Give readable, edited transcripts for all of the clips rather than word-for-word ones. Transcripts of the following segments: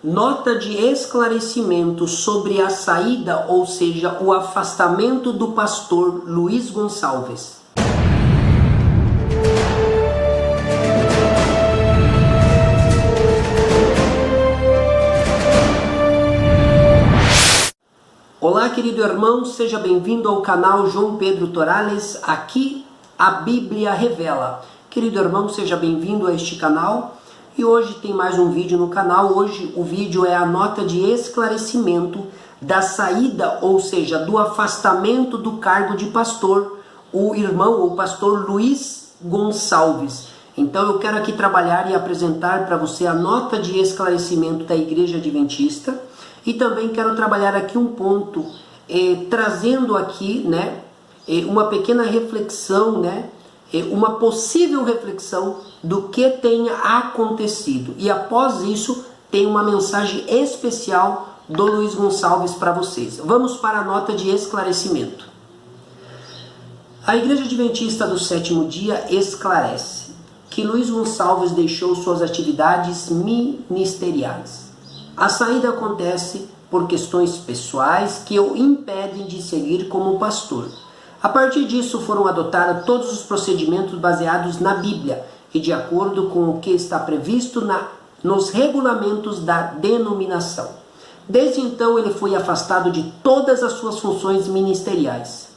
Nota de esclarecimento sobre a saída, ou seja, o afastamento do pastor Luiz Gonçalves. Olá, querido irmão, seja bem-vindo ao canal João Pedro Torales, aqui a Bíblia Revela. Querido irmão, seja bem-vindo a este canal. E hoje tem mais um vídeo no canal. Hoje o vídeo é a nota de esclarecimento da saída, ou seja, do afastamento do cargo de pastor, o irmão ou pastor Luiz Gonçalves. Então eu quero aqui trabalhar e apresentar para você a nota de esclarecimento da Igreja Adventista e também quero trabalhar aqui um ponto, trazendo aqui, uma pequena reflexão, uma possível reflexão do que tenha acontecido. E após isso, tem uma mensagem especial do Luiz Gonçalves para vocês. Vamos para a nota de esclarecimento. A Igreja Adventista do Sétimo Dia esclarece que Luiz Gonçalves deixou suas atividades ministeriais. A saída acontece por questões pessoais que o impedem de seguir como pastor. A partir disso foram adotados todos os procedimentos baseados na Bíblia e de acordo com o que está previsto nos regulamentos da denominação. Desde então ele foi afastado de todas as suas funções ministeriais.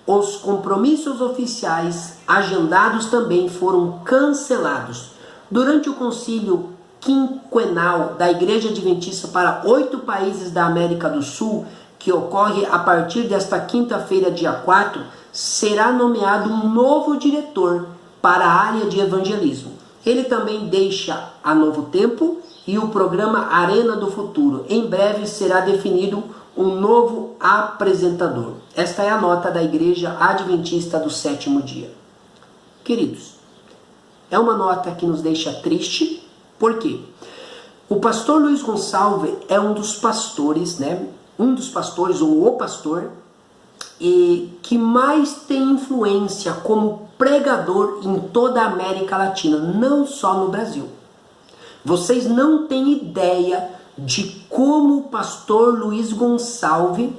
Os compromissos oficiais agendados também foram cancelados. Durante o concílio quinquenal da Igreja Adventista para 8 países da América do Sul, que ocorre a partir desta quinta-feira, dia 4, será nomeado um novo diretor para a área de evangelismo. Ele também deixa a Novo Tempo e o programa Arena do Futuro. Em breve será definido um novo apresentador. Esta é a nota da Igreja Adventista do Sétimo Dia. Queridos, é uma nota que nos deixa triste. Por quê? O pastor Luiz Gonçalves é um dos pastores, ou o pastor, que mais tem influência como pregador em toda a América Latina, não só no Brasil. Vocês não têm ideia de como o pastor Luiz Gonçalves,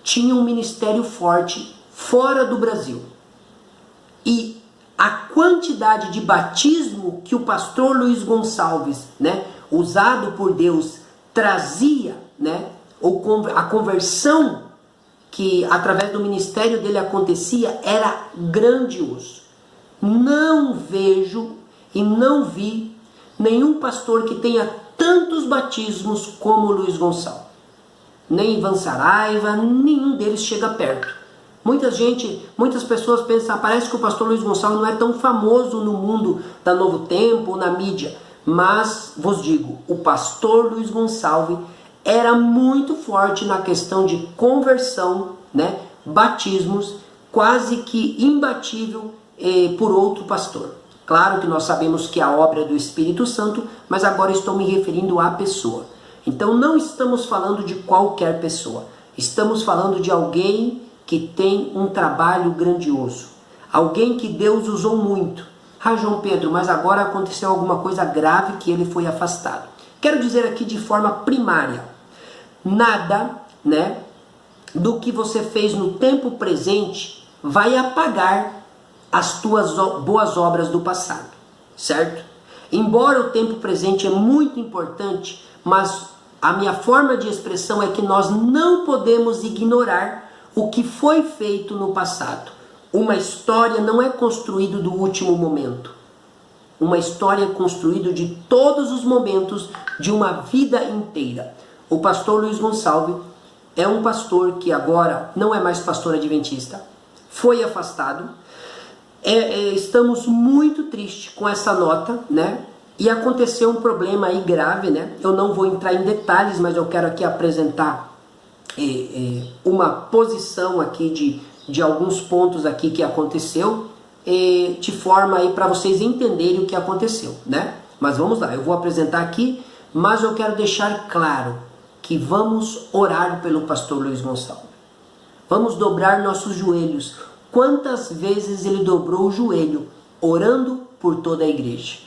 tinha um ministério forte fora do Brasil. E a quantidade de batismo que o pastor Luiz Gonçalves, usado por Deus, trazia, a conversão que através do ministério dele acontecia era grandioso. Não vejo e não vi nenhum pastor que tenha tantos batismos como Luiz Gonçalves. Nem Ivan Saraiva, nenhum deles chega perto. Muitas pessoas pensam, parece que o pastor Luiz Gonçalves não é tão famoso no mundo da Novo Tempo, na mídia. Mas, vos digo, o pastor Luiz Gonçalves era muito forte na questão de conversão, batismos, quase que imbatível por outro pastor. Claro que nós sabemos que a obra é do Espírito Santo, mas agora estou me referindo à pessoa. Então não estamos falando de qualquer pessoa, estamos falando de alguém que tem um trabalho grandioso, alguém que Deus usou muito. Ah, João Pedro, mas agora aconteceu alguma coisa grave que ele foi afastado. Quero dizer aqui de forma primária, nada, do que você fez no tempo presente vai apagar as tuas boas obras do passado, certo? Embora o tempo presente é muito importante, mas a minha forma de expressão é que nós não podemos ignorar o que foi feito no passado. Uma história não é construída do último momento. Uma história é construída de todos os momentos de uma vida inteira. O pastor Luiz Gonçalves é um pastor que agora não é mais pastor adventista. Foi afastado. Estamos muito tristes com essa nota, E aconteceu um problema aí grave, Eu não vou entrar em detalhes, mas eu quero aqui apresentar uma posição aqui de alguns pontos aqui que aconteceu, de forma aí para vocês entenderem o que aconteceu, Mas vamos lá, eu vou apresentar aqui, mas eu quero deixar claro que vamos orar pelo pastor Luiz Gonçalves. Vamos dobrar nossos joelhos. Quantas vezes ele dobrou o joelho orando por toda a igreja?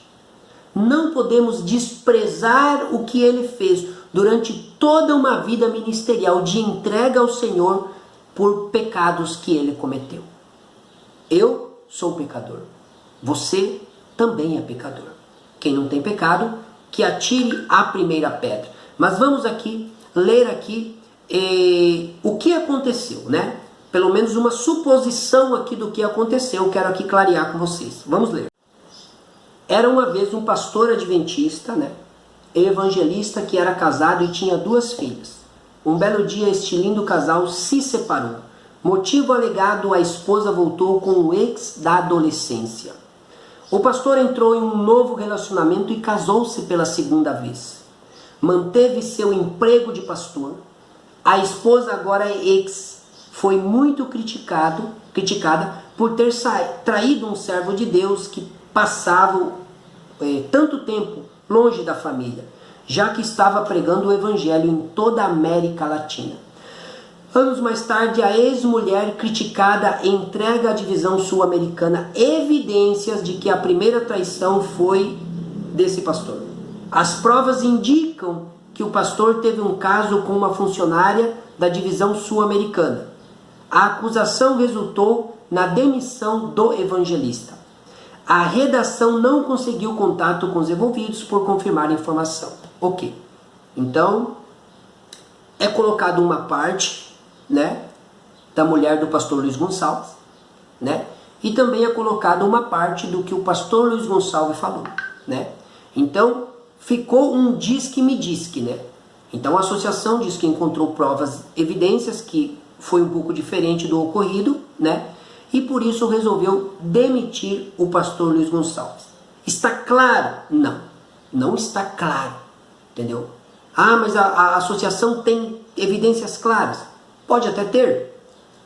não podemos desprezar o que ele fez durante toda uma vida ministerial de entrega ao Senhor por pecados que ele cometeu. Eu sou pecador. Você também é pecador. Quem não tem pecado, que atire a primeira pedra. Mas vamos aqui ler aqui o que aconteceu, né? Pelo menos uma suposição aqui do que aconteceu. Eu quero aqui clarear com vocês. Vamos ler. Era uma vez um pastor adventista, né? Evangelista, que era casado e tinha 2 filhas. Um belo dia este lindo casal se separou. Motivo alegado, a esposa voltou com o ex da adolescência. O pastor entrou em um novo relacionamento e casou-se pela 2ª vez. Manteve seu emprego de pastor. A esposa, agora ex, foi muito criticada por ter traído um servo de Deus que passava tanto tempo longe da família, já que estava pregando o evangelho em toda a América Latina. Anos mais tarde, a ex-mulher criticada entrega à divisão sul-americana evidências de que a primeira traição foi desse pastor. As provas indicam que o pastor teve um caso com uma funcionária da divisão sul-americana. A acusação resultou na demissão do evangelista. A redação não conseguiu contato com os envolvidos por confirmar a informação. Ok. Então, é colocado uma parte, né, da mulher do pastor Luiz Gonçalves, né, e também é colocado uma parte do que o pastor Luiz Gonçalves falou, né. Então, ficou um diz-que-me diz-que, né. Então, a associação diz que encontrou provas, evidências que foi um pouco diferente do ocorrido, né, e por isso resolveu demitir o pastor Luiz Gonçalves. Está claro? Não, não está claro, entendeu? Ah, mas a associação tem evidências claras. Pode até ter,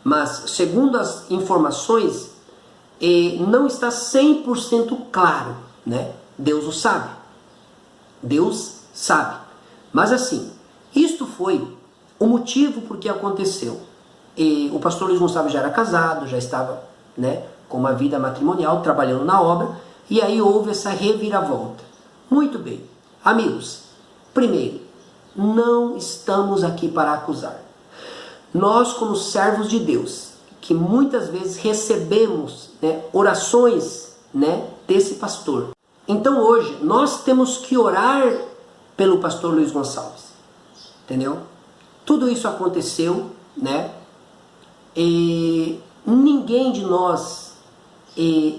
mas segundo as informações, não está 100% claro, né? Deus o sabe. Deus sabe. Mas assim, isto foi o motivo por que aconteceu. O pastor Luiz Gonçalves já era casado, já estava, né, com uma vida matrimonial, trabalhando na obra, e aí houve essa reviravolta. Muito bem. Amigos, primeiro, não estamos aqui para acusar. Nós, como servos de Deus, que muitas vezes recebemos, né, orações, né, desse pastor. Então hoje, nós temos que orar pelo pastor Luiz Gonçalves. Entendeu? Tudo isso aconteceu, né? E ninguém de nós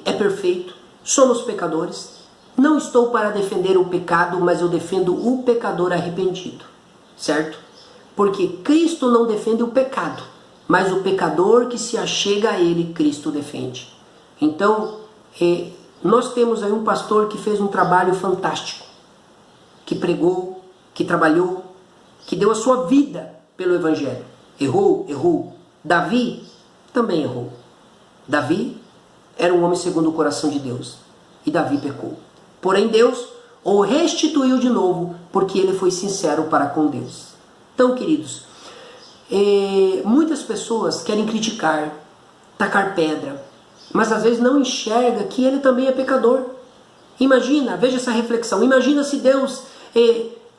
é perfeito. Somos pecadores. Não estou para defender o pecado, mas eu defendo o pecador arrependido. Certo? Porque Cristo não defende o pecado, mas o pecador que se achega a Ele, Cristo defende. Então, nós temos aí um pastor que fez um trabalho fantástico, que pregou, que trabalhou, que deu a sua vida pelo Evangelho. Errou? Errou. Davi também errou. Davi era um homem segundo o coração de Deus, e Davi pecou. Porém, Deus o restituiu de novo, porque ele foi sincero para com Deus. Então, queridos, muitas pessoas querem criticar, tacar pedra, mas às vezes não enxerga que ele também é pecador. Imagina, veja essa reflexão, imagina se Deus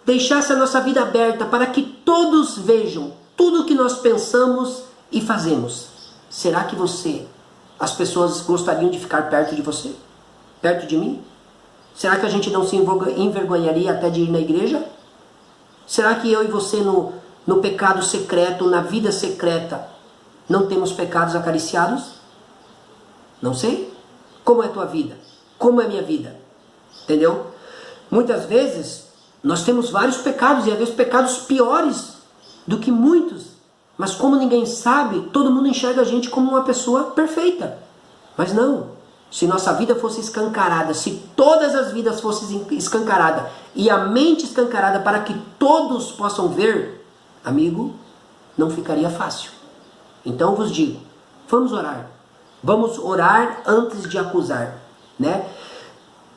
deixasse a nossa vida aberta para que todos vejam tudo o que nós pensamos e fazemos. Será que as pessoas gostariam de ficar perto de você? Perto de mim? Será que a gente não se envergonharia até de ir na igreja? Será que eu e você no pecado secreto, na vida secreta, não temos pecados acariciados? Não sei. Como é a tua vida? Como é a minha vida? Entendeu? Muitas vezes nós temos vários pecados, e às vezes pecados piores do que muitos. Mas como ninguém sabe, todo mundo enxerga a gente como uma pessoa perfeita. Mas não. Se nossa vida fosse escancarada, se todas as vidas fossem escancaradas e a mente escancarada para que todos possam ver, amigo, não ficaria fácil. Então vos digo, vamos orar. Vamos orar antes de acusar, né?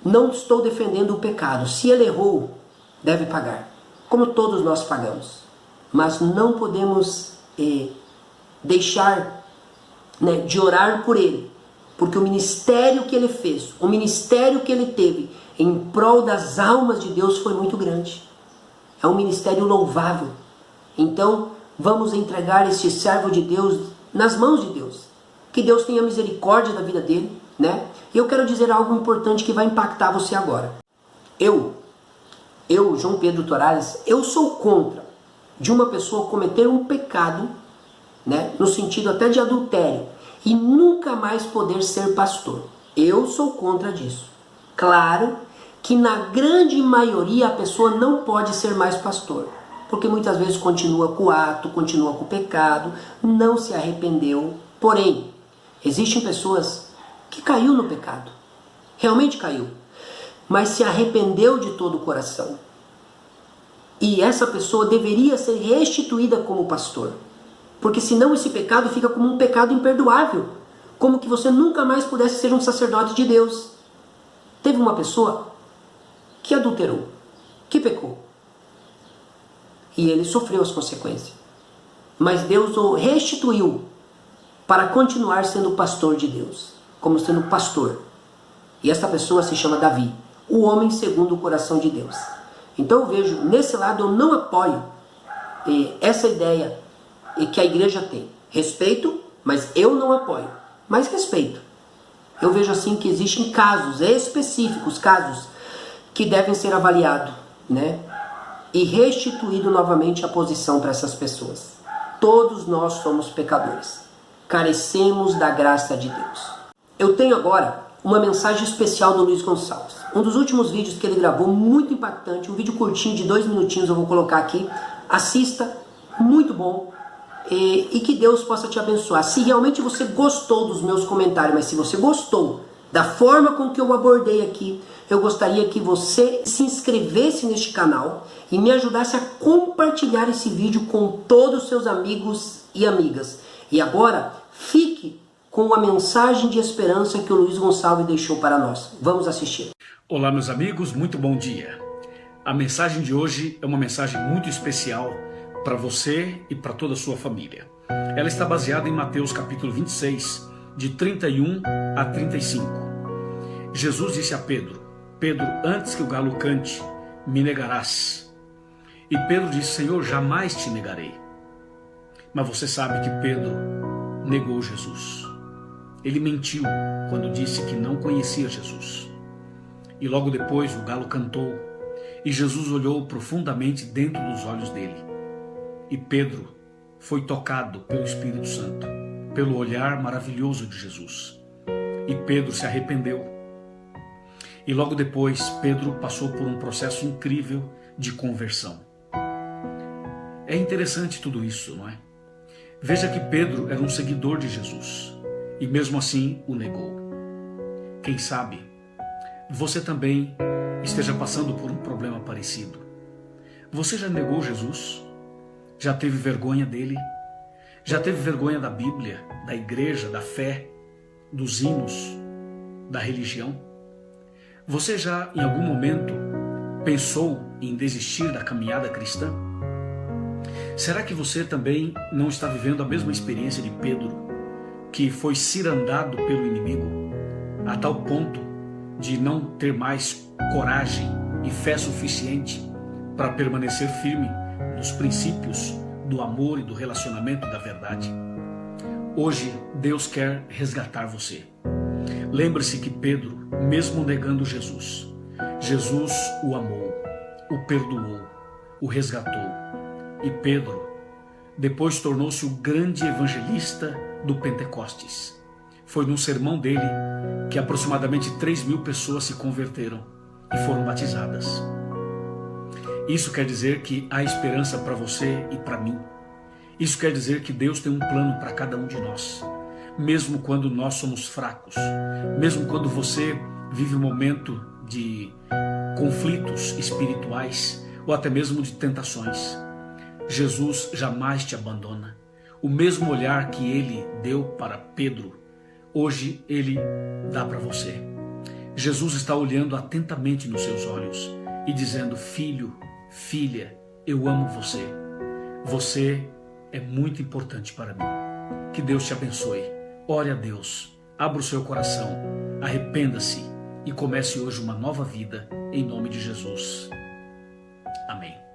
Não estou defendendo o pecado. Se ele errou, deve pagar, como todos nós pagamos. Mas não podemos deixar, né, de orar por ele, porque o ministério que ele fez, o ministério que ele teve em prol das almas de Deus foi muito grande. É um ministério louvável. Então, vamos entregar este servo de Deus nas mãos de Deus. Que Deus tenha misericórdia da vida dele, né? E eu quero dizer algo importante que vai impactar você agora. Eu, João Pedro Torales, eu sou contra de uma pessoa cometer um pecado, né, no sentido até de adultério, e nunca mais poder ser pastor. Eu sou contra disso. Claro que na grande maioria a pessoa não pode ser mais pastor, porque muitas vezes continua com o ato, continua com o pecado, não se arrependeu. Porém, existem pessoas que caiu no pecado, realmente caiu, mas se arrependeu de todo o coração. E essa pessoa deveria ser restituída como pastor, porque senão esse pecado fica como um pecado imperdoável, como que você nunca mais pudesse ser um sacerdote de Deus. Teve uma pessoa que adulterou, que pecou, e ele sofreu as consequências, mas Deus o restituiu para continuar sendo pastor de Deus, como sendo pastor. E essa pessoa se chama Davi, o homem segundo o coração de Deus. Então eu vejo, nesse lado eu não apoio essa ideia que a igreja tem. Respeito, mas eu não apoio. Mas respeito. Eu vejo assim que existem casos específicos, casos que devem ser avaliados, né? E restituído novamente a posição para essas pessoas. Todos nós somos pecadores. Carecemos da graça de Deus. Eu tenho agora uma mensagem especial do Luiz Gonçalves. Um dos últimos vídeos que ele gravou, muito impactante, um vídeo curtinho de 2 minutinhos, eu vou colocar aqui. Assista, muito bom. E que Deus possa te abençoar. Se realmente você gostou dos meus comentários, mas se você gostou da forma com que eu abordei aqui, eu gostaria que você se inscrevesse neste canal e me ajudasse a compartilhar esse vídeo com todos os seus amigos e amigas. E agora, fique com a mensagem de esperança que o Luiz Gonçalves deixou para nós. Vamos assistir. Olá, meus amigos, muito bom dia. A mensagem de hoje é uma mensagem muito especial para você e para toda a sua família. Ela está baseada em Mateus capítulo 26, de 31 a 35. Jesus disse a Pedro: Pedro, antes que o galo cante, me negarás. E Pedro disse: Senhor, jamais te negarei. Mas você sabe que Pedro negou Jesus. Ele mentiu quando disse que não conhecia Jesus. E logo depois o galo cantou, e Jesus olhou profundamente dentro dos olhos dele. E Pedro foi tocado pelo Espírito Santo, pelo olhar maravilhoso de Jesus. E Pedro se arrependeu. E logo depois Pedro passou por um processo incrível de conversão. É interessante tudo isso, não é? Veja que Pedro era um seguidor de Jesus e mesmo assim o negou. Quem sabe você também esteja passando por um problema parecido. Você já negou Jesus? Já teve vergonha dele? Já teve vergonha da Bíblia, da igreja, da fé, dos hinos, da religião? Você já em algum momento pensou em desistir da caminhada cristã? Será que você também não está vivendo a mesma experiência de Pedro, que foi cirandado pelo inimigo, a tal ponto de não ter mais coragem e fé suficiente para permanecer firme nos princípios do amor e do relacionamento da verdade? Hoje Deus quer resgatar você. Lembre-se que Pedro, mesmo negando Jesus, Jesus o amou, o perdoou, o resgatou. E Pedro depois tornou-se o grande evangelista do Pentecostes. Foi num sermão dele que aproximadamente 3.000 pessoas se converteram e foram batizadas. Isso quer dizer que há esperança para você e para mim. Isso quer dizer que Deus tem um plano para cada um de nós. Mesmo quando nós somos fracos, mesmo quando você vive um momento de conflitos espirituais ou até mesmo de tentações, Jesus jamais te abandona. O mesmo olhar que ele deu para Pedro, hoje ele dá para você. Jesus está olhando atentamente nos seus olhos e dizendo: filho, filha, eu amo você. Você é muito importante para mim. Que Deus te abençoe. Ore a Deus. abra o seu coração, arrependa-se e comece hoje uma nova vida em nome de Jesus. Amém.